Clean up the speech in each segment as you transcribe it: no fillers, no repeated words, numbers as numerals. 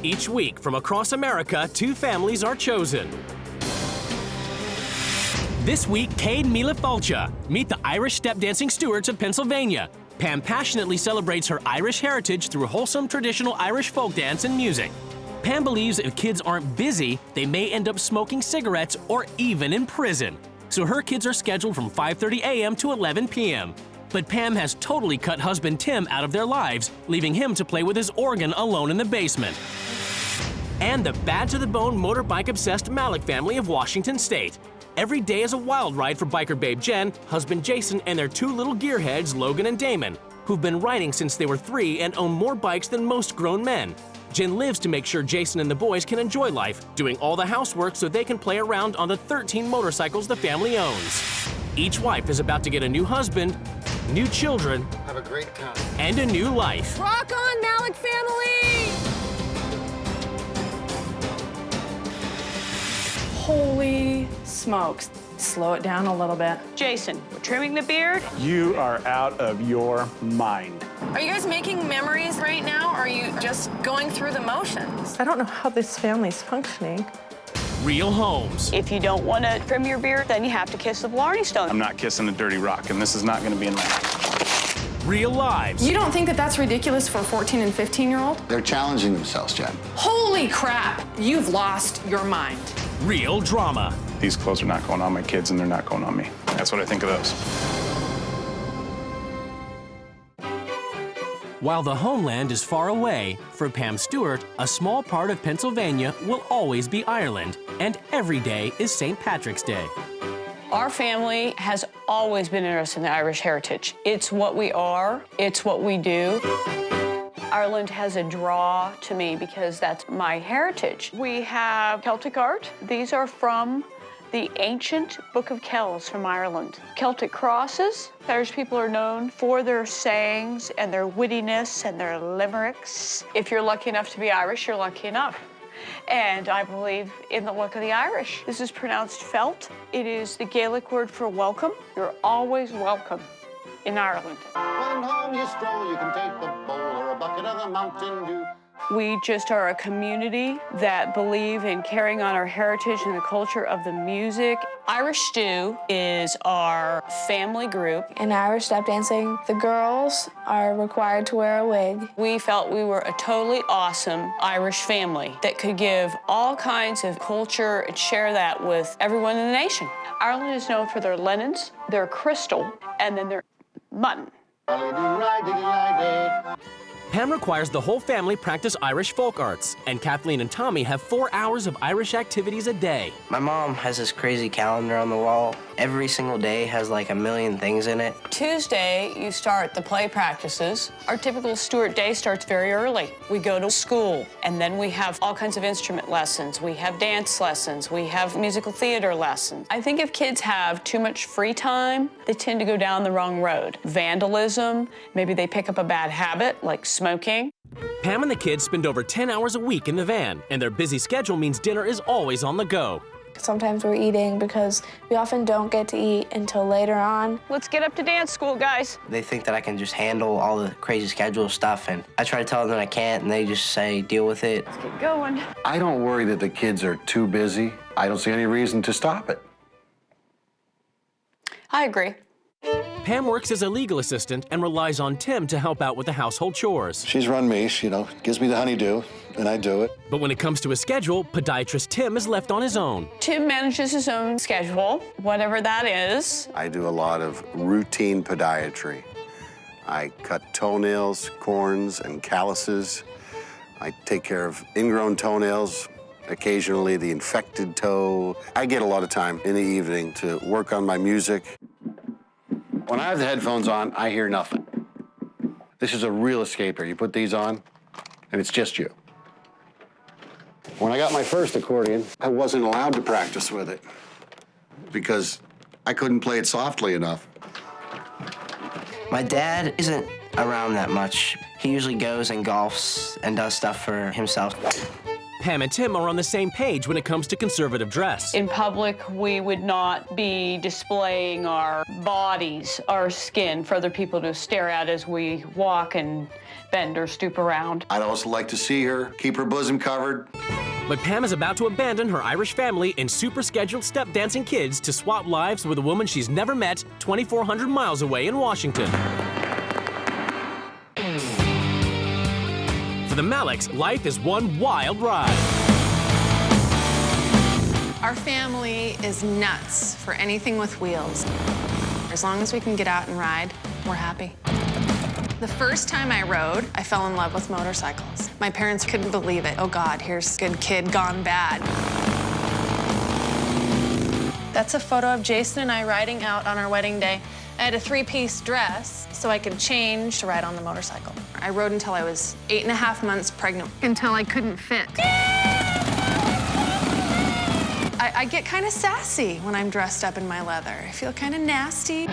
Each week from across America, 2 families are chosen. This week, Cade Mila Fulcha. Meet the Irish step dancing Stewarts of Pennsylvania. Pam passionately celebrates her Irish heritage through wholesome traditional Irish folk dance and music. Pam believes if kids aren't busy, they may end up smoking cigarettes or even in prison. So her kids are scheduled from 5:30 a.m. to 11 p.m. But Pam has totally cut husband Tim out of their lives, leaving him to play with his organ alone in the basement. And the bad-to-the-bone motorbike-obsessed Malik family of Washington State. Every day is a wild ride for biker babe Jen, husband Jason, and their 2 little gearheads, Logan and Damon, who've been riding since they were 3 and own more bikes than most grown men. Jen lives to make sure Jason and the boys can enjoy life, doing all the housework so they can play around on the 13 motorcycles the family owns. Each wife is about to get a new husband, new children, have a great time, and a new life. Rock on, Malik family! Holy smokes. Slow it down a little bit. Jason, we're trimming the beard. You are out of your mind. Are you guys making memories right now, or are you just going through the motions? I don't know how this family's functioning. Real homes. If you don't want to trim your beard, then you have to kiss the Blarney Stone. I'm not kissing a dirty rock, and this is not going to be in my... Real lives. You don't think that that's ridiculous for a 14 and 15-year-old? They're challenging themselves, Jen. Holy crap! You've lost your mind. Real drama. These clothes are not going on my kids, and they're not going on me. That's what I think of those. While the homeland is far away, for Pam Stewart, a small part of Pennsylvania will always be Ireland, and every day is St. Patrick's Day. Our family has always been interested in the Irish heritage. It's what we are, it's what we do. Ireland has a draw to me because that's my heritage. We have Celtic art. These are from the ancient Book of Kells from Ireland. Celtic crosses. Irish people are known for their sayings and their wittiness and their limericks. If you're lucky enough to be Irish, you're lucky enough. And I believe in the look of the Irish. This is pronounced felt. It is the Gaelic word for welcome. You're always welcome in Ireland. When home you stroll, you can take a bowl or a bucket of the Mountain Dew. We just are a community that believe in carrying on our heritage and the culture of the music. Irish Stew is our family group. In Irish step dancing, the girls are required to wear a wig. We felt we were a totally awesome Irish family that could give all kinds of culture and share that with everyone in the nation. Ireland is known for their linens, their crystal, and then their mutton. Pam requires the whole family practice Irish folk arts, and Kathleen and Tommy have 4 hours of Irish activities a day. My mom has this crazy calendar on the wall. Every single day has like a million things in it. Tuesday, you start the play practices. Our typical Stewart day starts very early. We go to school, and then we have all kinds of instrument lessons. We have dance lessons. We have musical theater lessons. I think if kids have too much free time, they tend to go down the wrong road. Vandalism, maybe they pick up a bad habit, like smoking. Pam and the kids spend over 10 hours a week in the van, and their busy schedule means dinner is always on the go. Sometimes we're eating because we often don't get to eat until later on. Let's get up to dance school, guys. They think that I can just handle all the crazy schedule stuff, and I try to tell them that I can't, and they just say, deal with it. Let's get going. I don't worry that the kids are too busy. I don't see any reason to stop it. I agree. Pam works as a legal assistant and relies on Tim to help out with the household chores. She's run me, gives me the honeydew, and I do it. But when it comes to his schedule, podiatrist Tim is left on his own. Tim manages his own schedule, whatever that is. I do a lot of routine podiatry. I cut toenails, corns, and calluses. I take care of ingrown toenails, occasionally the infected toe. I get a lot of time in the evening to work on my music. When I have the headphones on, I hear nothing. This is a real escaper. You put these on, and it's just you. When I got my first accordion, I wasn't allowed to practice with it because I couldn't play it softly enough. My dad isn't around that much. He usually goes and golfs and does stuff for himself. Pam and Tim are on the same page when it comes to conservative dress. In public, we would not be displaying our bodies, our skin, for other people to stare at as we walk and bend or stoop around. I'd also like to see her keep her bosom covered. But Pam is about to abandon her Irish family and super scheduled step dancing kids to swap lives with a woman she's never met 2,400 miles away in Washington. For the Maliks, life is one wild ride. Our family is nuts for anything with wheels. As long as we can get out and ride, we're happy. The first time I rode, I fell in love with motorcycles. My parents couldn't believe it. Oh God, here's a good kid gone bad. That's a photo of Jason and I riding out on our wedding day. I had a three-piece dress so I could change to ride on the motorcycle. I rode until I was 8.5 months pregnant, until I couldn't fit. I get kind of sassy when I'm dressed up in my leather. I feel kind of nasty.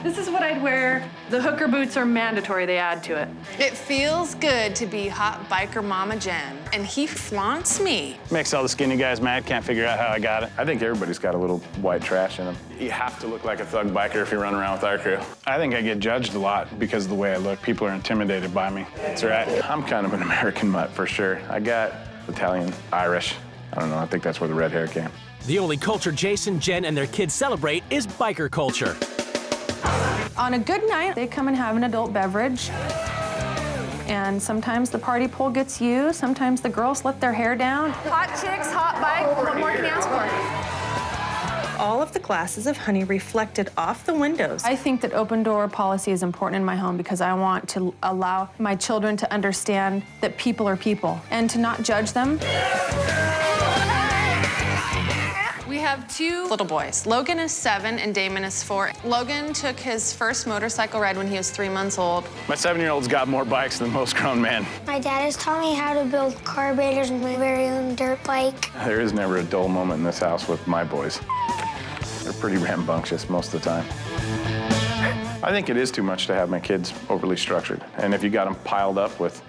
This is what I'd wear. The hooker boots are mandatory, they add to it. It feels good to be hot biker Mama Jen, and he flaunts me. Makes all the skinny guys mad, can't figure out how I got it. I think everybody's got a little white trash in them. You have to look like a thug biker if you run around with our crew. I think I get judged a lot because of the way I look. People are intimidated by me. That's right. I'm kind of an American mutt for sure. I got Italian, Irish. I don't know, I think that's where the red hair came. The only culture Jason, Jen, and their kids celebrate is biker culture. On a good night, they come and have an adult beverage. And sometimes the party pole gets used, sometimes the girls let their hair down. Hot chicks, hot bike, what more can you ask for? All of the glasses of honey reflected off the windows. I think that open door policy is important in my home because I want to allow my children to understand that people are people and to not judge them. We have two little boys. Logan is 7 and Damon is 4. Logan took his first motorcycle ride when he was 3 months old. My 7-year-old's got more bikes than most grown men. My dad has taught me how to build carburetors with my very own dirt bike. There is never a dull moment in this house with my boys. They're pretty rambunctious most of the time. I think it is too much to have my kids overly structured. And if you got them piled up with,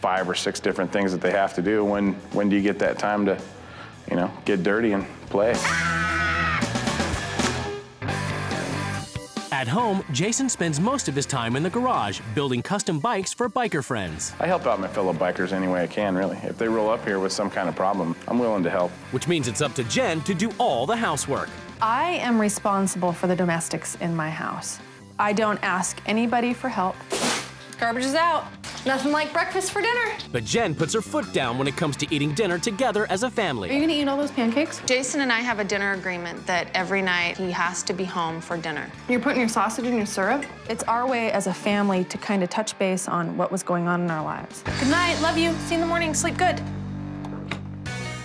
5 or 6 different things that they have to do, when do you get that time to, get dirty and play? At home, Jason spends most of his time in the garage, building custom bikes for biker friends. I help out my fellow bikers any way I can, really. If they roll up here with some kind of problem, I'm willing to help. Which means it's up to Jen to do all the housework. I am responsible for the domestics in my house. I don't ask anybody for help. Garbage is out. Nothing like breakfast for dinner. But Jen puts her foot down when it comes to eating dinner together as a Are family. you gonna eat all those pancakes? Jason and I have a dinner agreement that every night he has to be home for dinner. You're putting your sausage in your syrup? It's our way as a family to kind of touch base on what was going on in our lives. Good night, love you. See you in the morning, sleep good.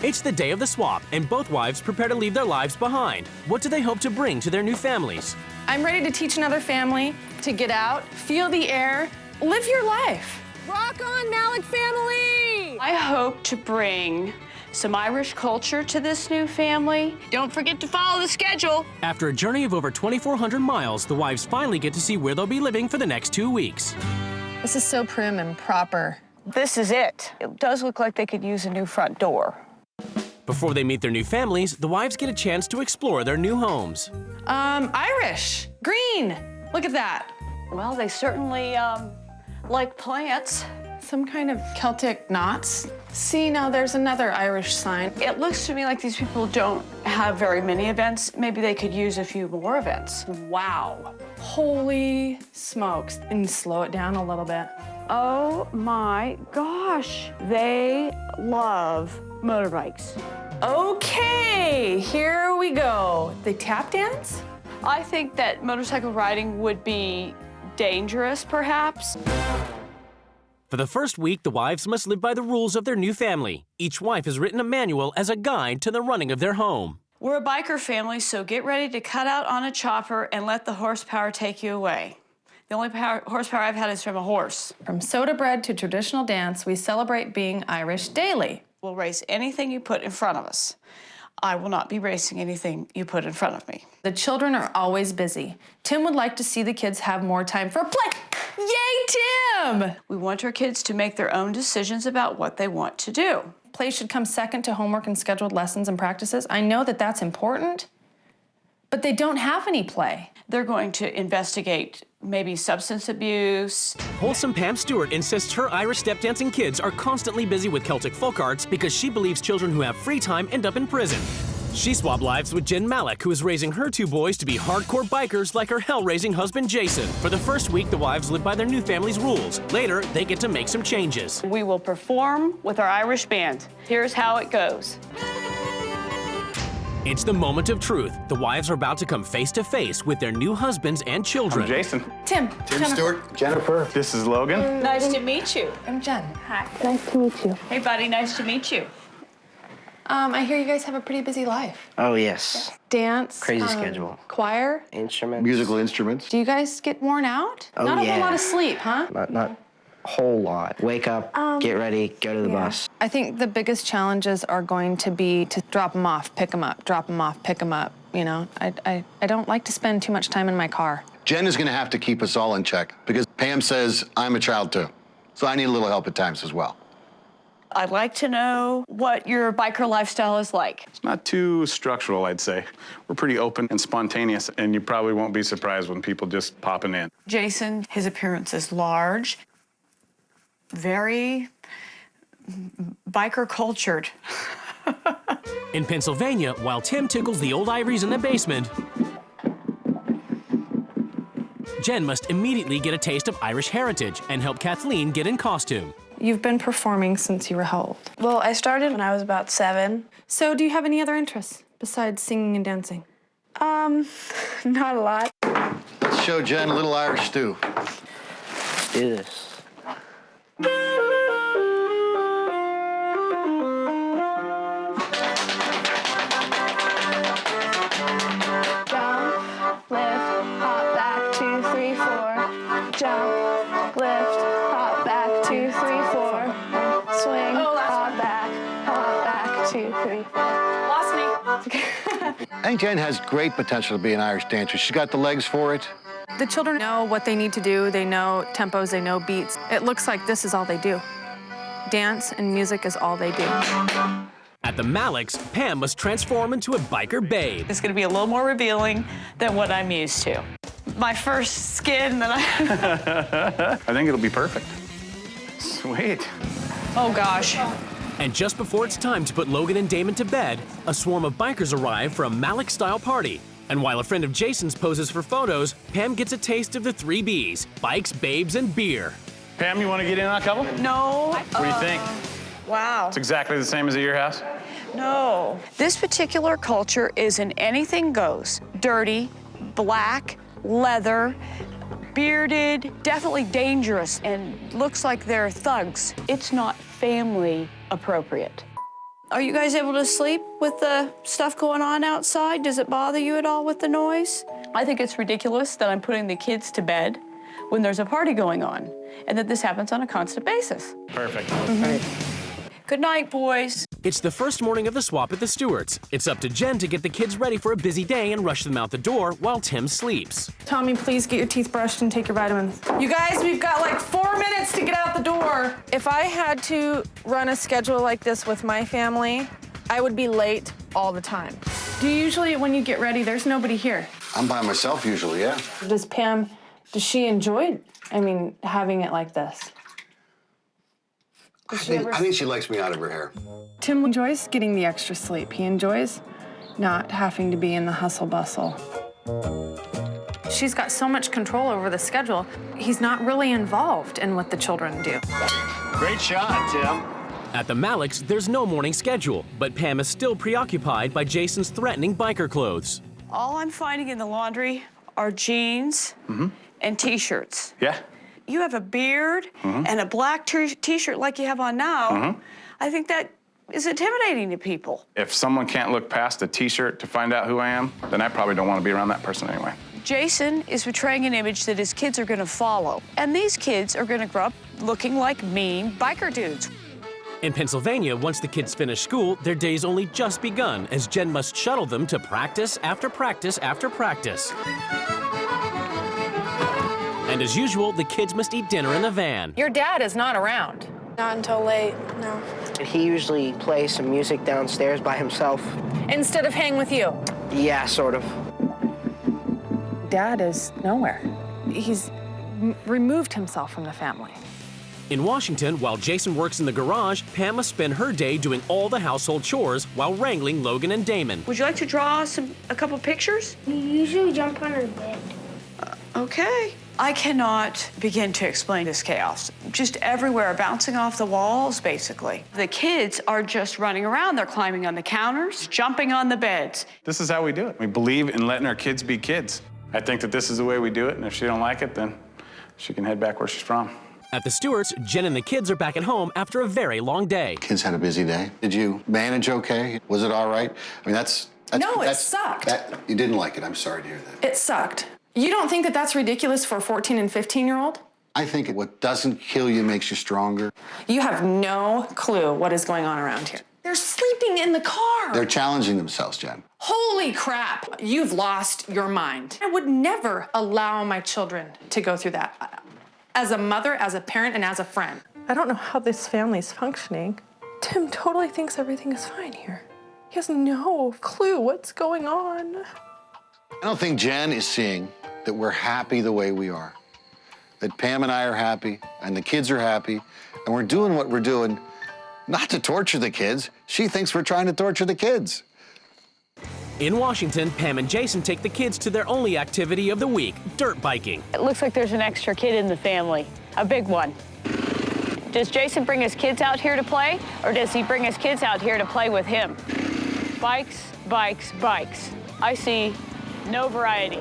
It's the day of the swap, and both wives prepare to leave their lives behind. What do they hope to bring to their new families? I'm ready to teach another family to get out, feel the air, live your life. Rock on, Malik family! I hope to bring some Irish culture to this new family. Don't forget to follow the schedule. After a journey of over 2,400 miles, the wives finally get to see where they'll be living for the next 2 weeks. This is so prim and proper. This is it. It does look like they could use a new front door. Before they meet their new families, the wives get a chance to explore their new homes. Irish, green, look at that. Well, they certainly like plants. Some kind of Celtic knots. See, now there's another Irish sign. It looks to me like these people don't have very many events. Maybe they could use a few more events. Wow. Holy smokes. And slow it down a little bit. Oh my gosh. They love motorbikes. Okay, here we go. They tap dance? I think that motorcycle riding would be dangerous, perhaps. For the first week, the wives must live by the rules of their new family. Each wife has written a manual as a guide to the running of their home. We're a biker family, so get ready to cut out on a chopper and let the horsepower take you away. The only horsepower I've had is from a horse. From soda bread to traditional dance, we celebrate being Irish daily. We'll race anything you put in front of us. I will not be racing anything you put in front of me. The children are always busy. Tim would like to see the kids have more time for play. Yay, Tim! We want our kids to make their own decisions about what they want to do. Play should come second to homework and scheduled lessons and practices. I know that that's important, but they don't have any play. They're going to investigate maybe substance abuse. Wholesome Pam Stewart insists her Irish step dancing kids are constantly busy with Celtic folk arts because she believes children who have free time end up in prison. She swapped lives with Jen Malik, who is raising her 2 boys to be hardcore bikers like her hell-raising husband Jason. For the first week, the wives live by their new family's rules. Later, they get to make some changes. We will perform with our Irish band. Here's how it goes. It's the moment of truth. The wives are about to come face-to-face with their new husbands and children. I'm Jason. Tim. Stewart. Jennifer. This is Logan. Nice to meet you. I'm Jen. Hi. Nice to meet you. Hey, buddy, nice to meet you. I hear you guys have a pretty busy life. Oh, yes. Dance. Crazy schedule. Choir. Instruments. Musical instruments. Do you guys get worn out? Oh, Not a yeah. whole lot of sleep, huh? Not a whole lot. Wake up, get ready, go to the bus. I think the biggest challenges are going to be to drop them off, pick them up, drop them off, pick them up. You know, I don't like to spend too much time in my car. Jen is going to have to keep us all in check because Pam says I'm a child too. So I need a little help at times as well. I'd like to know what your biker lifestyle is like. It's not too structural, I'd say. We're pretty open and spontaneous, and you probably won't be surprised when people just popping in. Jason, his appearance is large, very biker cultured. In Pennsylvania, while Tim tickles the old ivories in the basement, Jen must immediately get a taste of Irish heritage and help Kathleen get in costume. You've been performing since you were how old? Well, I started when I was about 7. So do you have any other interests besides singing and dancing? Not a lot. Let's show Jen a little Irish stew. Let's do this. Jump, lift, hop back, 2, 3, 4. Jump, lift, hop back, 2, 3, 4. Swing, hop back, 2, 3. Lost me. I think Jen has great potential to be an Irish dancer. She's got the legs for it. The children know what they need to do. They know tempos, they know beats. It looks like this is all they do. Dance and music is all they do. At the Maliks, Pam must transform into a biker babe. It's gonna be a little more revealing than what I'm used to. My first skin that I... I think it'll be perfect. Sweet. Oh, gosh. And just before it's time to put Logan and Damon to bed, a swarm of bikers arrive for a Malik-style party. And while a friend of Jason's poses for photos, Pam gets a taste of the 3 Bs: bikes, babes, and beer. Pam, you want to get in on a couple? No. What do you think? Wow. It's exactly the same as at your house? No. This particular culture is an anything goes. Dirty, black, leather, bearded, definitely dangerous, and looks like they're thugs. It's not family appropriate. Are you guys able to sleep with the stuff going on outside? Does it bother you at all with the noise? I think it's ridiculous that I'm putting the kids to bed when there's a party going on, and that this happens on a constant basis. Perfect. Good night, boys. It's the first morning of the swap at the Stewarts. It's up to Jen to get the kids ready for a busy day and rush them out the door while Tim sleeps. Tommy, please get your teeth brushed and take your vitamins. You guys, we've got like 4 minutes to get out the door. If I had to run a schedule like this with my family, I would be late all the time. Do you usually, when you get ready, there's nobody here? I'm by myself usually, yeah. Does she enjoy, having it like this? I think she likes me out of her hair. Tim enjoys getting the extra sleep. He enjoys not having to be in the hustle bustle. She's got so much control over the schedule, he's not really involved in what the children do. Great shot, Tim. At the Maliks, there's no morning schedule, but Pam is still preoccupied by Jason's threatening biker clothes. All I'm finding in the laundry are jeans and T-shirts. Yeah. You have a beard and a black T-shirt like you have on now. I think that is intimidating to people. If someone can't look past a T-shirt to find out who I am, then I probably don't want to be around that person anyway. Jason is portraying an image that his kids are going to follow. And these kids are going to grow up looking like mean biker dudes. In Pennsylvania, once the kids finish school, their day's only just begun as Jen must shuttle them to practice after practice after practice. And as usual, the kids must eat dinner in the van. Your dad is not around. Not until late, no. He usually plays some music downstairs by himself. Instead of hang with you. Yeah, sort of. Dad is nowhere. He's removed himself from the family. In Washington, while Jason works in the garage, Pam must spend her day doing all the household chores while wrangling Logan and Damon. Would you like to draw a couple pictures? You usually jump on her bed. Okay. I cannot begin to explain this chaos. Just everywhere, bouncing off the walls, basically. The kids are just running around. They're climbing on the counters, jumping on the beds. This is how we do it. We believe in letting our kids be kids. I think that this is the way we do it, and if she don't like it, then she can head back where she's from. At the Stewarts, Jen and the kids are back at home after a very long day. Kids had a busy day. Did you manage okay? Was it all right? I mean, that's No, it sucked. You didn't like it. I'm sorry to hear that. It sucked. You don't think that that's ridiculous for a 14 and 15-year-old? I think what doesn't kill you makes you stronger. You have no clue what is going on around here. They're sleeping in the car. They're challenging themselves, Jen. Holy crap, you've lost your mind. I would never allow my children to go through that. As a mother, as a parent, and as a friend. I don't know how this family's functioning. Tim totally thinks everything is fine here. He has no clue what's going on. I don't think Jen is seeing that we're happy the way we are. That Pam and I are happy, and the kids are happy, and we're doing what we're doing, not to torture the kids. She thinks we're trying to torture the kids. In Washington, Pam and Jason take the kids to their only activity of the week, dirt biking. It looks like there's an extra kid in the family, a big one. Does Jason bring his kids out here to play, or does he bring his kids out here to play with him? Bikes, bikes, bikes. I see no variety.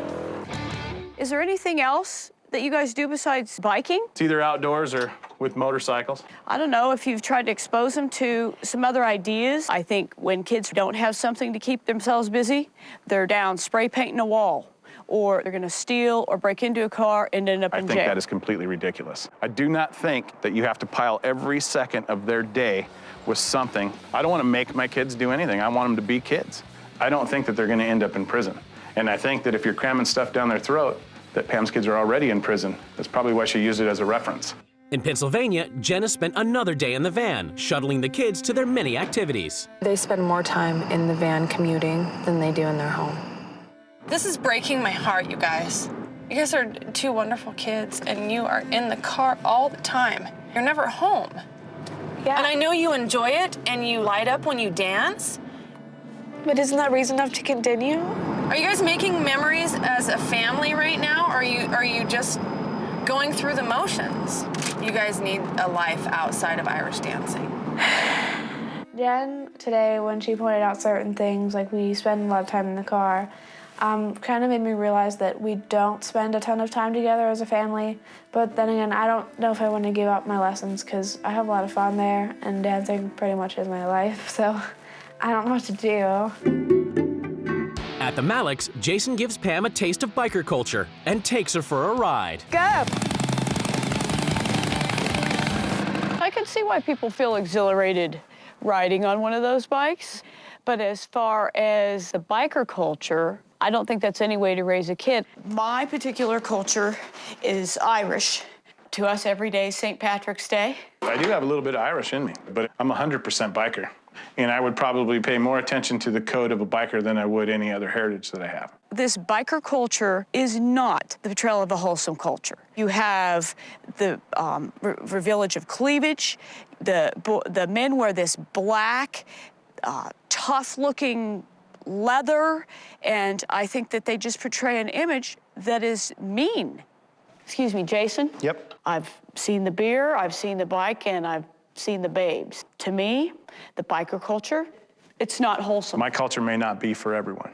Is there anything else that you guys do besides biking? It's either outdoors or with motorcycles. I don't know if you've tried to expose them to some other ideas. I think when kids don't have something to keep themselves busy, they're down spray painting a wall, or they're gonna steal or break into a car and end up in jail. I think that is completely ridiculous. I do not think that you have to pile every second of their day with something. I don't want to make my kids do anything. I want them to be kids. I don't think that they're gonna end up in prison. And I think that if you're cramming stuff down their throat, that Pam's kids are already in prison. That's probably why she used it as a reference. In Pennsylvania, Jen has spent another day in the van, shuttling the kids to their many activities. They spend more time in the van commuting than they do in their home. This is breaking my heart, you guys. You guys are two wonderful kids, and you are in the car all the time. You're never home. Yeah. And I know you enjoy it, and you light up when you dance. But isn't that reason enough to continue? Are you guys making memories as a family right now, or are you just going through the motions? You guys need a life outside of Irish dancing. Jen, today, when she pointed out certain things, like we spend a lot of time in the car, kind of made me realize that we don't spend a ton of time together as a family. But then again, I don't know if I want to give up my lessons, because I have a lot of fun there, and dancing pretty much is my life, so I don't know what to do. At the Maliks, Jason gives Pam a taste of biker culture and takes her for a ride. Go! I can see why people feel exhilarated riding on one of those bikes. But as far as the biker culture, I don't think that's any way to raise a kid. My particular culture is Irish. To us, every day is St. Patrick's Day. I do have a little bit of Irish in me, but I'm 100% biker. And I would probably pay more attention to the code of a biker than I would any other heritage that I have. This biker culture is not the portrayal of a wholesome culture. You have the village of cleavage. The men wear this black, tough-looking leather, and I think that they just portray an image that is mean. Excuse me, Jason? Yep. I've seen the beer, I've seen the bike, and I've seen the babes. To me, the biker culture, it's not wholesome. My culture may not be for everyone,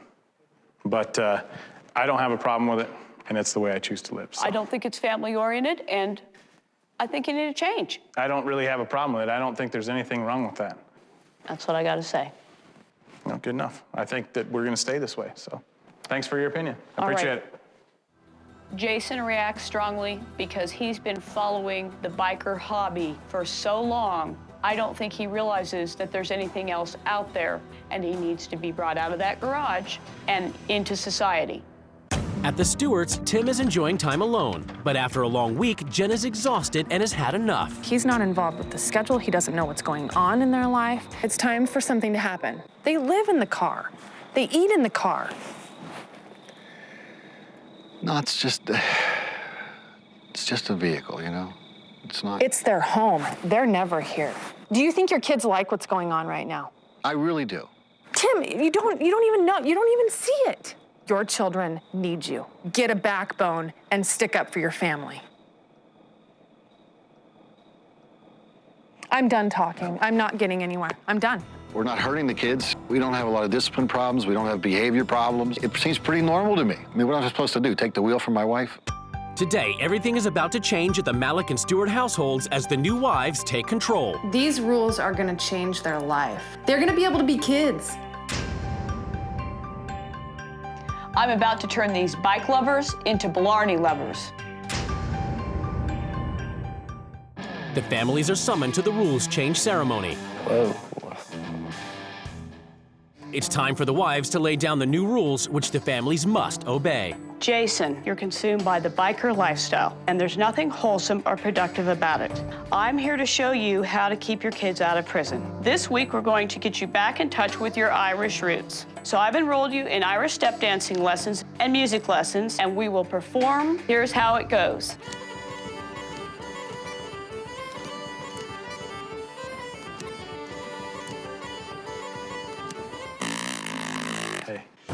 but I don't have a problem with it, and it's the way I choose to live. So. I don't think it's family-oriented, and I think you need to change. I don't really have a problem with it. I don't think there's anything wrong with that. That's what I got to say. No, good enough. I think that we're going to stay this way, so thanks for your opinion. I All appreciate right. it. Jason reacts strongly because he's been following the biker hobby for so long. I don't think he realizes that there's anything else out there, and he needs to be brought out of that garage and into society. At the Stewarts, Tim is enjoying time alone, but after a long week, Jen is exhausted and has had enough. He's not involved with the schedule. He doesn't know what's going on in their life. It's time for something to happen. They live in the car. They eat in the car. No, it's just, It's just a vehicle, you know? It's not... It's their home. They're never here. Do you think your kids like what's going on right now? I really do. Tim, you don't even know. You don't even see it. Your children need you. Get a backbone and stick up for your family. I'm done talking. I'm not getting anywhere. I'm done. We're not hurting the kids. We don't have a lot of discipline problems. We don't have behavior problems. It seems pretty normal to me. I mean, what am I supposed to do? Take the wheel from my wife? Today, everything is about to change at the Malik and Stewart households as the new wives take control. These rules are gonna change their life. They're gonna be able to be kids. I'm about to turn these bike lovers into Blarney lovers. The families are summoned to the rules change ceremony. Whoa. It's time for the wives to lay down the new rules which the families must obey. Jason, you're consumed by the biker lifestyle, and there's nothing wholesome or productive about it. I'm here to show you how to keep your kids out of prison. This week, we're going to get you back in touch with your Irish roots. So I've enrolled you in Irish step dancing lessons and music lessons, and we will perform. Here's how it goes.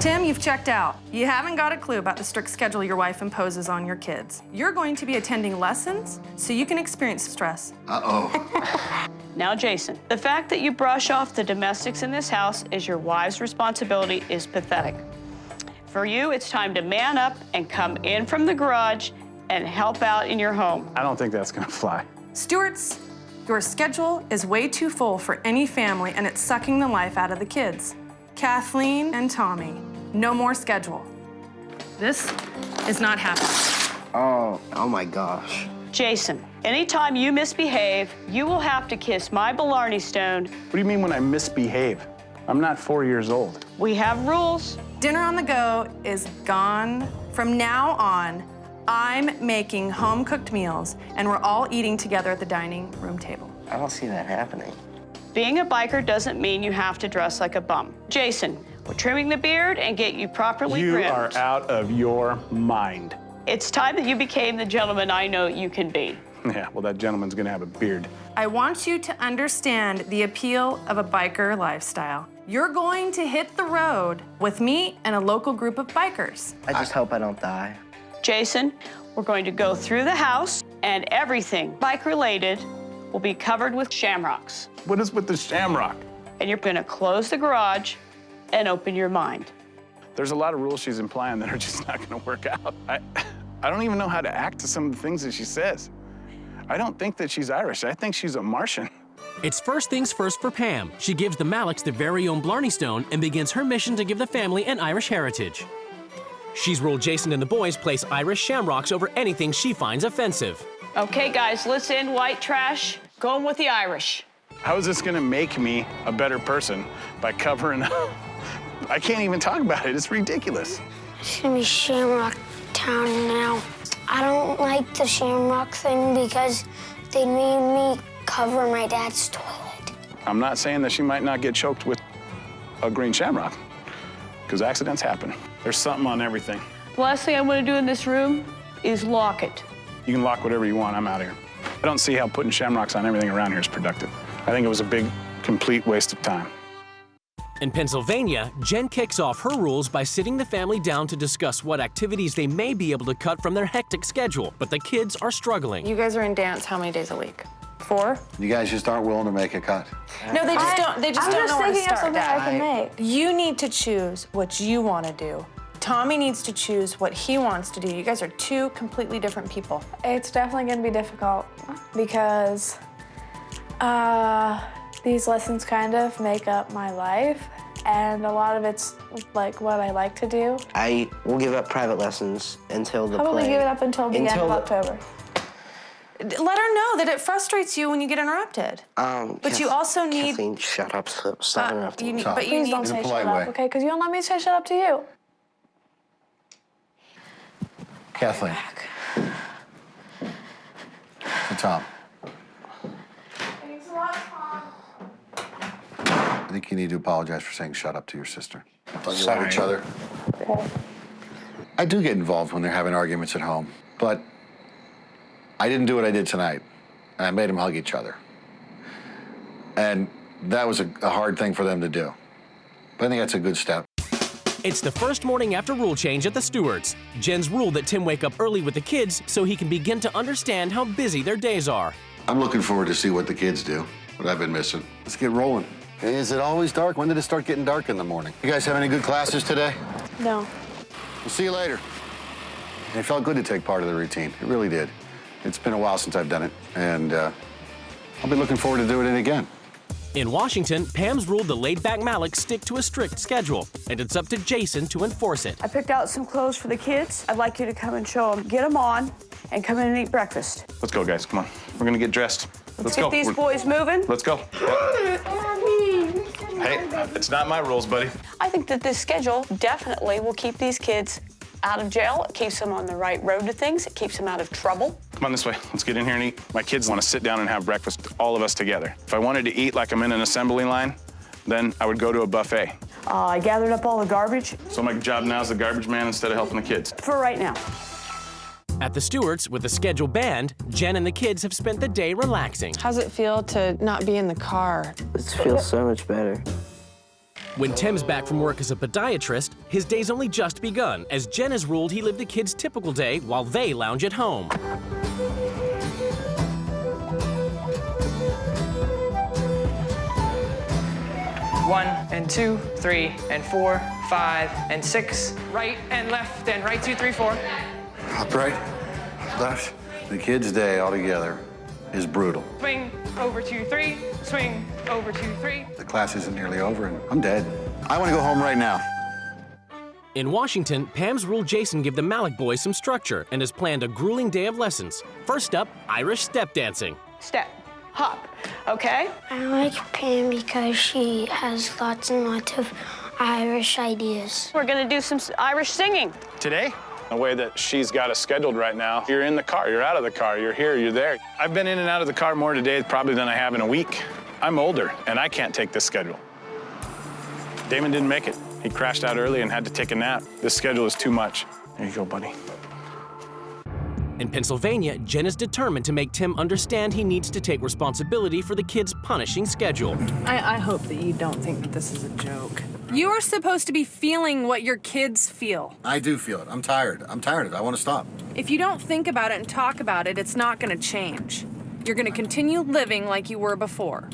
Tim, you've checked out. You haven't got a clue about the strict schedule your wife imposes on your kids. You're going to be attending lessons so you can experience stress. Uh-oh. Now, Jason, the fact that you brush off the domestics in this house as your wife's responsibility is pathetic. For you, it's time to man up and come in from the garage and help out in your home. I don't think that's gonna fly. Stewarts, your schedule is way too full for any family, and it's sucking the life out of the kids. Kathleen and Tommy, no more schedule. This is not happening. Oh my gosh. Jason, anytime you misbehave, you will have to kiss my Blarney stone. What do you mean when I misbehave? I'm not 4 years old. We have rules. Dinner on the go is gone. From now on, I'm making home-cooked meals, and we're all eating together at the dining room table. I don't see that happening. Being a biker doesn't mean you have to dress like a bum. Jason, we're trimming the beard and get you properly You groomed. are out of your mind. It's time that you became the gentleman I know you can be. Yeah, well, that gentleman's gonna have a beard. I want you to understand the appeal of a biker lifestyle. You're going to hit the road with me and a local group of bikers. I just hope I don't die. Jason, we're going to go through the house, and everything bike-related will be covered with shamrocks. What is with the shamrock? And you're gonna close the garage and open your mind. There's a lot of rules she's implying that are just not gonna work out. I don't even know how to act to some of the things that she says. I don't think that she's Irish. I think she's a Martian. It's first things first for Pam. She gives the Maliks their very own Blarney Stone and begins her mission to give the family an Irish heritage. She's ruled Jason and the boys place Irish shamrocks over anything she finds offensive. Okay, guys, let's end white trash. Going with the Irish. How is this gonna make me a better person by covering up? I can't even talk about it. It's ridiculous. It's gonna be Shamrock Town now. I don't like the Shamrock thing because they made me cover my dad's toilet. I'm not saying that she might not get choked with a green shamrock, because accidents happen. There's something on everything. The last thing I want to do in this room is lock it. You can lock whatever you want. I'm out of here. I don't see how putting shamrocks on everything around here is productive. I think it was a big, complete waste of time. In Pennsylvania, Jen kicks off her rules by sitting the family down to discuss what activities they may be able to cut from their hectic schedule, but the kids are struggling. You guys are in dance how many days a week? 4? You guys just aren't willing to make a cut. No, they just don't. They just don't know where to thinking of start. something I can make. You need to choose what you want to do. Tommy needs to choose what he wants to do. You guys are two completely different people. It's definitely gonna be difficult because these lessons kind of make up my life, and a lot of it's like what I like to do. I will give up private lessons until the Probably play. give it up until the end of October. Let her know that it frustrates you when you get interrupted. But you also need. Kathleen, shut up. Stop interrupting me. But you Please need. don't In a say polite shut way. up, okay? Because you don't let me say shut up to you. Kathleen. So, Tom. Thanks a lot, Tom. I think you need to apologize for saying shut up to your sister. You love Sorry. each other. I do get involved when they're having arguments at home, but I didn't do what I did tonight, and I made them hug each other. And that was a hard thing for them to do. But I think that's a good step. It's the first morning after rule change at the Stewarts. Jen's ruled that Tim wake up early with the kids so he can begin to understand how busy their days are. I'm looking forward to see what the kids do, what I've been missing. Let's get rolling. Hey, is it always dark? When did it start getting dark in the morning? You guys have any good classes today? No. We'll see you later. It felt good to take part of the routine. It really did. It's been a while since I've done it, and I'll be looking forward to doing it again. In Washington, Pam's ruled the laid-back Malik stick to a strict schedule, and it's up to Jason to enforce it. I picked out some clothes for the kids. I'd like you to come and show them. Get them on and come in and eat breakfast. Let's go, guys. Come on. We're gonna get dressed. Let's get these boys moving. Let's go. Hey, it's not my rules, buddy. I think that this schedule definitely will keep these kids out of jail. It keeps them on the right road to things. It keeps them out of trouble. Come on this way. Let's get in here and eat. My kids want to sit down and have breakfast, all of us together. If I wanted to eat like I'm in an assembly line, then I would go to a buffet. I gathered up all the garbage. So my job now is the garbage man instead of helping the kids. For right now. At the Stewarts, with the schedule banned, Jen and the kids have spent the day relaxing. How's it feel to not be in the car? It feels so much better. When Tim's back from work as a podiatrist, his day's only just begun, as Jen has ruled he lived the kids' typical day while they lounge at home. 1 and 2, 3 and 4, 5 and 6. Right and left and right, 2, 3, 4. Upright, left. The kids' day altogether is brutal. Swing over 2, 3. Swing over 2, 3. The class isn't nearly over, and I'm dead. I want to go home right now. In Washington, Pam's ruled Jason give the Malik boys some structure and has planned a grueling day of lessons. First up, Irish step dancing. Step, hop, okay? I like Pam because she has lots and lots of Irish ideas. We're gonna do some Irish singing. Today? The way that she's got it scheduled right now, you're in the car, you're out of the car, you're here, you're there. I've been in and out of the car more today probably than I have in a week. I'm older, and I can't take this schedule. Damon didn't make it. He crashed out early and had to take a nap. This schedule is too much. There you go, buddy. In Pennsylvania, Jen is determined to make Tim understand he needs to take responsibility for the kids' punishing schedule. I hope that you don't think that this is a joke. You are supposed to be feeling what your kids feel. I do feel it. I'm tired. I'm tired of it. I want to stop. If you don't think about it and talk about it, it's not going to change. You're going to continue living like you were before.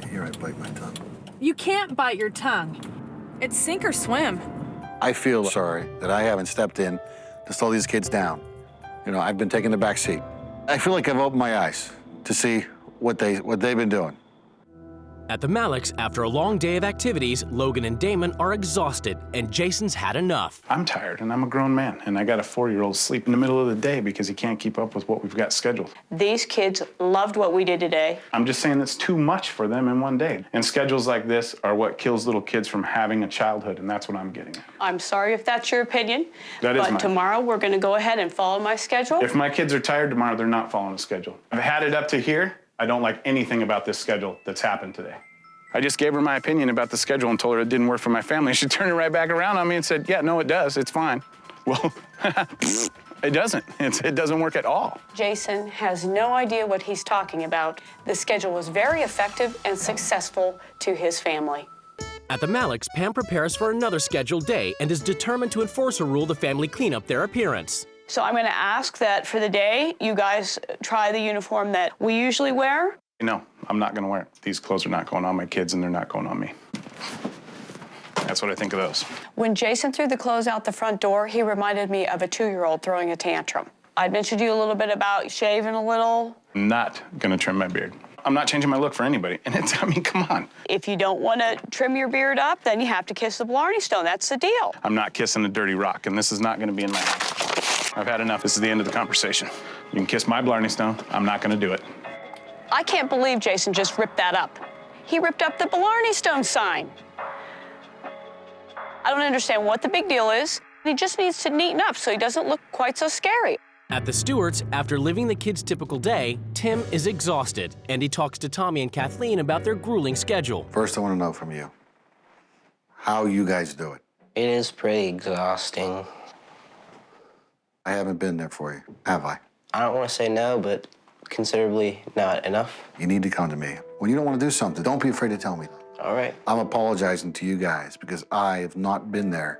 Here I bite my tongue. You can't bite your tongue. It's sink or swim. I feel sorry that I haven't stepped in to slow these kids down. You know, I've been taking the back seat. I feel like I've opened my eyes to see what they've been doing. At the Maliks, after a long day of activities, Logan and Damon are exhausted, and Jason's had enough. I'm tired, and I'm a grown man, and I got a 4-year-old sleep in the middle of the day because he can't keep up with what we've got scheduled. These kids loved what we did today. I'm just saying that's too much for them in one day. And schedules like this are what kills little kids from having a childhood, and that's what I'm getting at. I'm sorry if that's your opinion, That is but mine. tomorrow we're going to go ahead and follow my schedule. If my kids are tired tomorrow, they're not following a schedule. I've had it up to here. I don't like anything about this schedule that's happened today. I just gave her my opinion about the schedule and told her it didn't work for my family. She turned it right back around on me and said, yeah, no, it does. It's fine. Well, it doesn't. It doesn't work at all. Jason has no idea what he's talking about. The schedule was very effective and successful to his family. At the Maliks, Pam prepares for another scheduled day and is determined to enforce a rule the family clean up their appearance. So I'm going to ask that for the day, you guys try the uniform that we usually wear. No, I'm not gonna wear it. These clothes are not going on my kids and they're not going on me. That's what I think of those. When Jason threw the clothes out the front door, he reminded me of a 2-year-old throwing a tantrum. I mentioned to you a little bit about shaving a little. I'm not gonna trim my beard. I'm not changing my look for anybody. And I mean, come on. If you don't want to trim your beard up, then you have to kiss the Blarney Stone. That's the deal. I'm not kissing a dirty rock, and this is not gonna be in my house. I've had enough. This is the end of the conversation. You can kiss my Blarney Stone. I'm not gonna do it. I can't believe Jason just ripped that up. He ripped up the Blarney Stone sign. I don't understand what the big deal is. He just needs to neaten up so he doesn't look quite so scary. At the Stewarts, after living the kids' typical day, Tim is exhausted, and he talks to Tommy and Kathleen about their grueling schedule. First, I want to know from you how you guys do it. It is pretty exhausting. I haven't been there for you, have I? I don't want to say no, but considerably not enough. You need to come to me. When you don't want to do something, don't be afraid to tell me. All right. I'm apologizing to you guys because I have not been there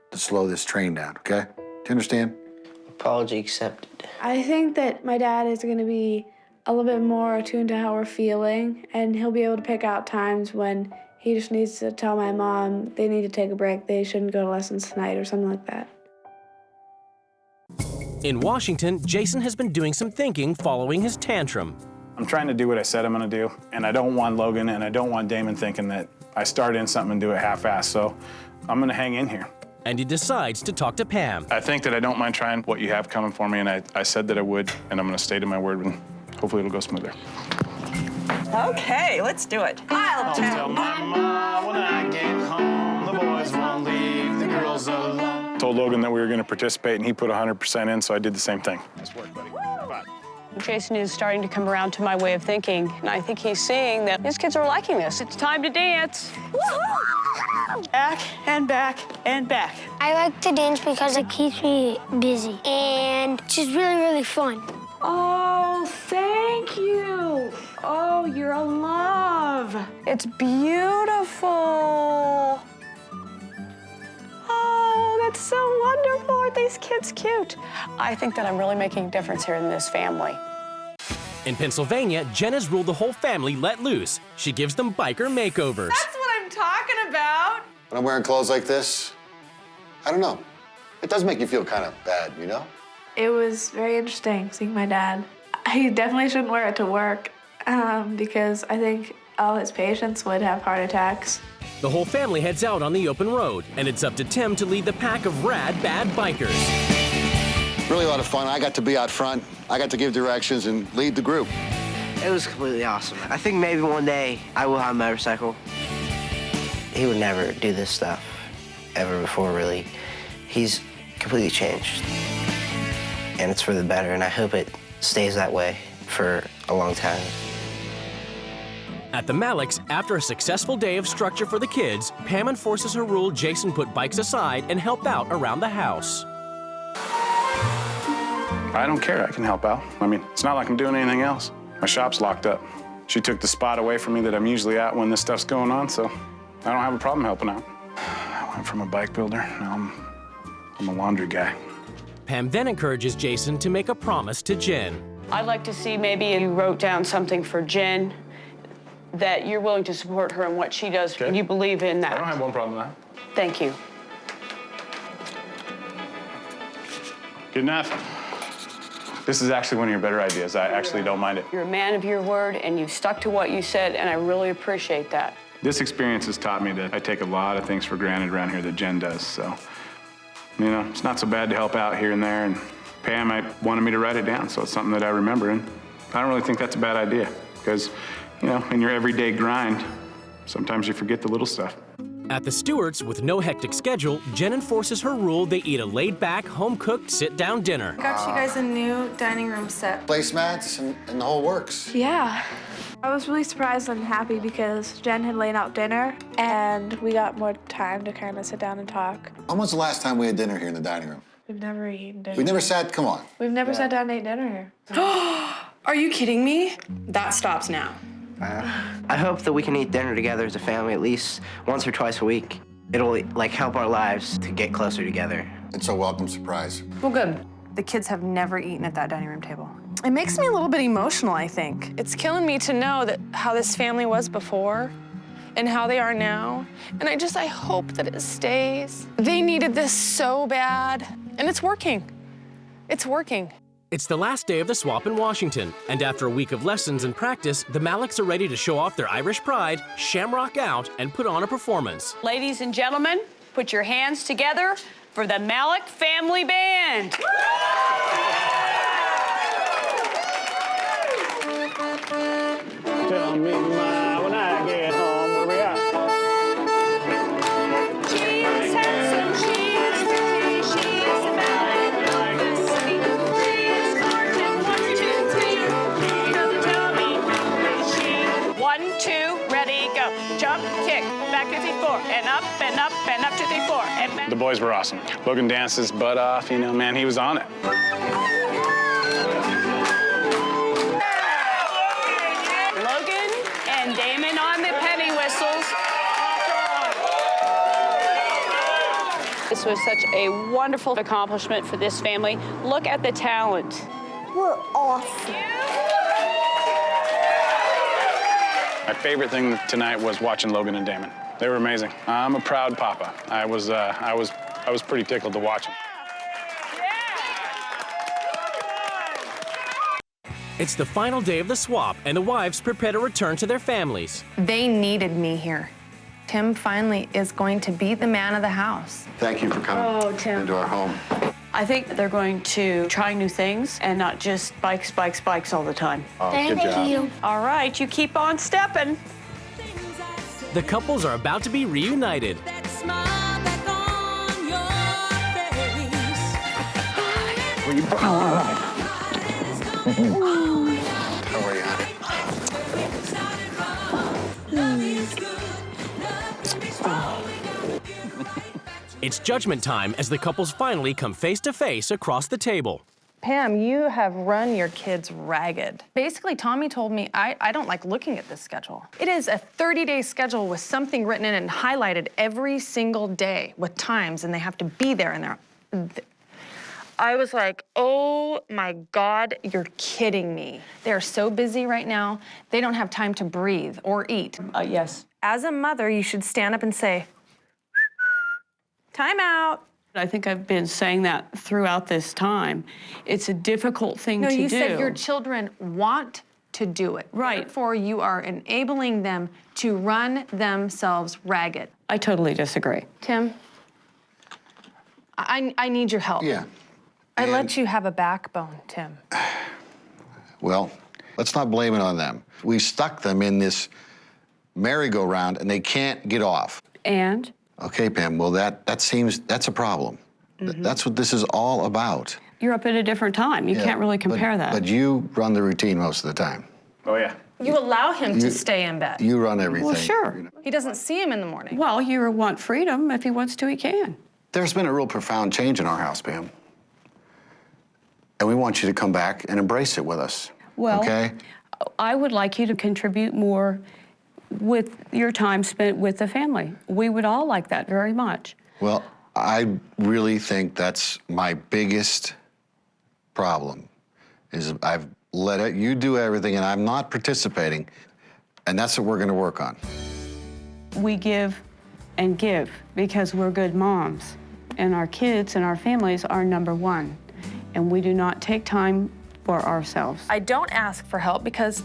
to slow this train down, okay? Do you understand? Apology accepted. I think that my dad is going to be a little bit more attuned to how we're feeling, and he'll be able to pick out times when he just needs to tell my mom they need to take a break, they shouldn't go to lessons tonight or something like that. In Washington, Jason has been doing some thinking following his tantrum. I'm trying to do what I said I'm gonna do, and I don't want Logan and I don't want Damon thinking that I start in something and do it half-assed, so I'm gonna hang in here. And he decides to talk to Pam. I think that I don't mind trying what you have coming for me, and I said that I would, and I'm gonna stay to my word, and hopefully it'll go smoother. Okay, let's do it. I'll Tell my mom when I get home, the boys won't leave the girls alone. Told Logan that we were gonna participate, and he put 100% in, so I did the same thing. Nice work, buddy. High five. Jason is starting to come around to my way of thinking, and I think he's seeing that his kids are liking this. It's time to dance. back and back and back. I like to dance because it keeps me busy, and it's just really, really fun. Oh, thank you. Oh, you're a love. It's beautiful. Oh, that's so wonderful. Aren't these kids cute? I think that I'm really making a difference here in this family. In Pennsylvania, Jen has ruled the whole family let loose. She gives them biker makeovers. That's what I'm talking about. When I'm wearing clothes like this, I don't know. It does make you feel kind of bad, you know? It was very interesting seeing my dad. He definitely shouldn't wear it to work because I think all his patients would have heart attacks. The whole family heads out on the open road, and it's up to Tim to lead the pack of rad bad bikers. Really a lot of fun. I got to be out front. I got to give directions and lead the group. It was completely awesome. I think maybe one day I will have a motorcycle. He would never do this stuff ever before, really. He's completely changed. And it's for the better, and I hope it stays that way for a long time. At the Maliks, after a successful day of structure for the kids, Pam enforces her rule Jason put bikes aside and help out around the house. I don't care, I can help out. I mean, it's not like I'm doing anything else. My shop's locked up. She took the spot away from me that I'm usually at when this stuff's going on, so I don't have a problem helping out. I went from a bike builder, now I'm a laundry guy. Pam then encourages Jason to make a promise to Jen. I'd like to see maybe you wrote down something for Jen, that you're willing to support her in what she does. Okay. You believe in that. I don't have one problem with that. Thank you. Good enough. This is actually one of your better ideas. I actually don't mind it. You're a man of your word, and you've stuck to what you said, and I really appreciate that. This experience has taught me that I take a lot of things for granted around here that Jen does, so, you know, it's not so bad to help out here and there, and Pam wanted me to write it down, so it's something that I remember, and I don't really think that's a bad idea, because, you know, in your everyday grind, sometimes you forget the little stuff. At the Stewarts, with no hectic schedule, Jen enforces her rule they eat a laid-back, home-cooked, sit-down dinner. I got you guys a new dining room set. Placemats and the whole works. Yeah. I was really surprised and happy because Jen had laid out dinner and we got more time to kind of sit down and talk. When was the last time we had dinner here in the dining room? We've never eaten dinner. We never sat, come on. We've never sat down and ate dinner here. Are you kidding me? That stops now. I hope that we can eat dinner together as a family at least once or twice a week. It'll, like, help our lives to get closer together. It's a welcome surprise. Well, good. The kids have never eaten at that dining room table. It makes me a little bit emotional, I think. It's killing me to know that how this family was before and how they are now. And I hope that it stays. They needed this so bad, and it's working. It's working. It's the last day of the swap in Washington, and after a week of lessons and practice, the Maliks are ready to show off their Irish pride, shamrock out, and put on a performance. Ladies and gentlemen, put your hands together for the Malik Family Band. Tell me, Ma, when I get home, where we at? She's handsome, she's pretty, she's about it, like a sweet breeze. Marching 1, 2, 3, doesn't tell me who is she. 1, 2, ready, go. Jump, kick, back 2, 3, 4, and up, and up, and up, 2, 3, 4, and back. The boys were awesome. Logan danced his butt off, you know, man, he was on it. And Damon on the penny whistles. This was such a wonderful accomplishment for this family. Look at the talent. We're awesome. My favorite thing tonight was watching Logan and Damon. They were amazing. I'm a proud papa. I was pretty tickled to watch them. It's the final day of the swap, and the wives prepare to return to their families. They needed me here. Tim finally is going to be the man of the house. Thank you for coming Tim. into our home. I think they're going to try new things and not just bikes, bikes, bikes all the time. Oh, Thank good job. you. All right, you keep on stepping. The couples are about to be reunited. How are you, honey? It's judgment time as the couples finally come face to face across the table. Pam, you have run your kids ragged. Basically, Tommy told me I don't like looking at this schedule. It is a 30-day schedule with something written in and highlighted every single day with times, and they have to be there. And I was like, oh my God, you're kidding me. They're so busy right now, they don't have time to breathe or eat. Yes. As a mother, you should stand up and say, time out. I think I've been saying that throughout this time. It's a difficult thing to do. No, you said your children want to do it. Right. Therefore, you are enabling them to run themselves ragged. I totally disagree. Tim, I need your help. Yeah. I let you have a backbone, Tim. Well, let's not blame it on them. We stuck them in this merry-go-round, and they can't get off. And? Okay, Pam, well, that's a problem. That's what this is all about. You're up at a different time. You can't really compare that. But you run the routine most of the time. Oh, yeah. You allow him to stay in bed. You run everything. Well, sure. You know. He doesn't see him in the morning. Well, you want freedom. If he wants to, he can. There's been a real profound change in our house, Pam. And we want you to come back and embrace it with us. Well, okay? I would like you to contribute more with your time spent with the family. We would all like that very much. Well, I really think that's my biggest problem, is I've let you do everything and I'm not participating, and that's what we're gonna work on. We give and give because we're good moms, and our kids and our families are number one, and we do not take time for ourselves. I don't ask for help because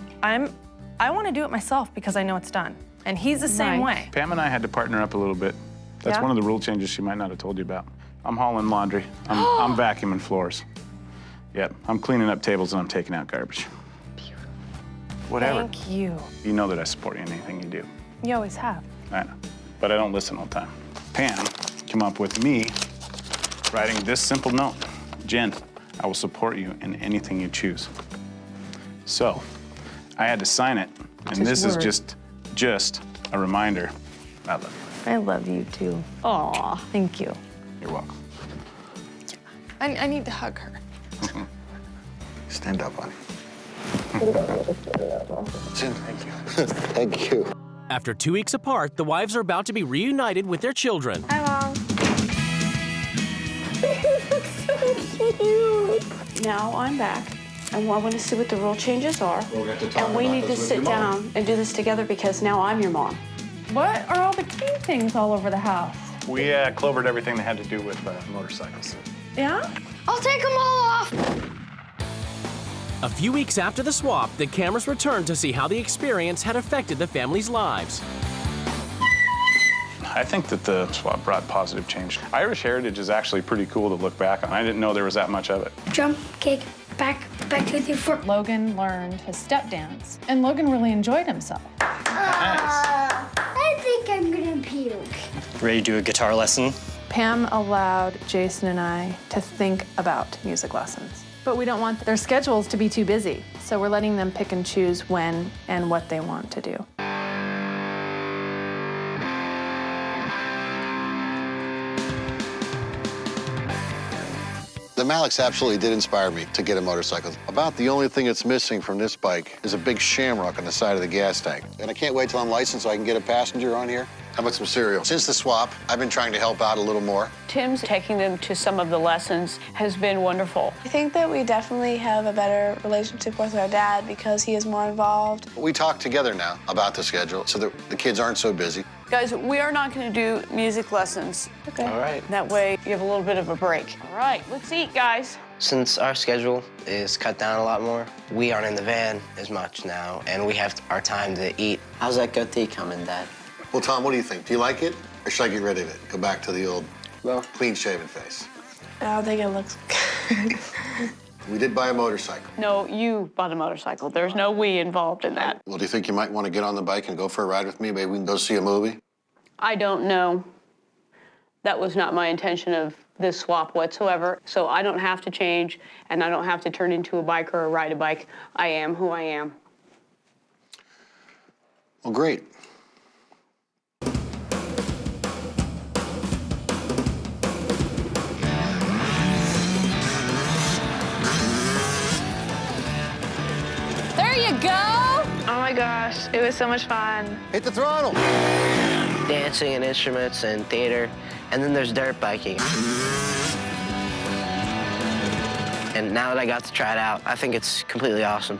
I want to do it myself because I know it's done. And he's the same way. Pam and I had to partner up a little bit. That's one of the rule changes she might not have told you about. I'm hauling laundry. I'm vacuuming floors. Yep, I'm cleaning up tables and I'm taking out garbage. Beautiful. Whatever. Thank you. You know that I support you in anything you do. You always have. I know, but I don't listen all the time. Pam came up with me writing this simple note. Jen, I will support you in anything you choose. So, I had to sign it, and this is just a reminder. I love you. I love you too. Aw. Thank you. You're welcome. I need to hug her. Stand up, honey. Jen, thank you. Thank you. After 2 weeks apart, the wives are about to be reunited with their children. Hi, Mom. So cute. Now I'm back, and I want to see what the rule changes are. Well, we have to talk and we about need this to with sit your mom. down and do this together because now I'm your mom. What are all the key things all over the house? We clovered everything that had to do with motorcycles. Yeah? I'll take them all off. A few weeks after the swap, the cameras returned to see how the experience had affected the family's lives. I think that the swap brought positive change. Irish heritage is actually pretty cool to look back on. I didn't know there was that much of it. Jump, kick, back to the front. Logan learned his step dance, and Logan really enjoyed himself. I think I'm gonna puke. Ready to do a guitar lesson? Pam allowed Jason and I to think about music lessons. But we don't want their schedules to be too busy, so we're letting them pick and choose when and what they want to do. The Maliks absolutely did inspire me to get a motorcycle. About the only thing that's missing from this bike is a big shamrock on the side of the gas tank. And I can't wait till I'm licensed so I can get a passenger on here. How about some cereal? Since the swap, I've been trying to help out a little more. Tim's taking them to some of the lessons has been wonderful. I think that we definitely have a better relationship with our dad because he is more involved. We talk together now about the schedule so that the kids aren't so busy. Guys, we are not going to do music lessons. Okay. All right. That way you have a little bit of a break. All right, let's eat, guys. Since our schedule is cut down a lot more, we aren't in the van as much now, and we have our time to eat. How's that goatee coming, Dad? Well, Tom, what do you think? Do you like it, or should I get rid of it? Go back to the old, well, clean-shaven face. I don't think it looks good. We did buy a motorcycle. No, you bought a motorcycle. There's no we involved in that. Well, do you think you might want to get on the bike and go for a ride with me? Maybe we can go see a movie? I don't know. That was not my intention of this swap whatsoever. So I don't have to change, and I don't have to turn into a biker or ride a bike. I am who I am. Well, great. There you go. Oh my gosh, it was so much fun. Hit the throttle. Dancing and instruments and theater, and then there's dirt biking. And now that I got to try it out, I think it's completely awesome.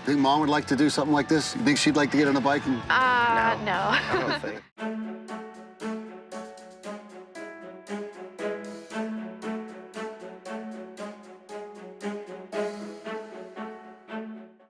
Think Mom would like to do something like this? You think she'd like to get on a bike? No. I don't think.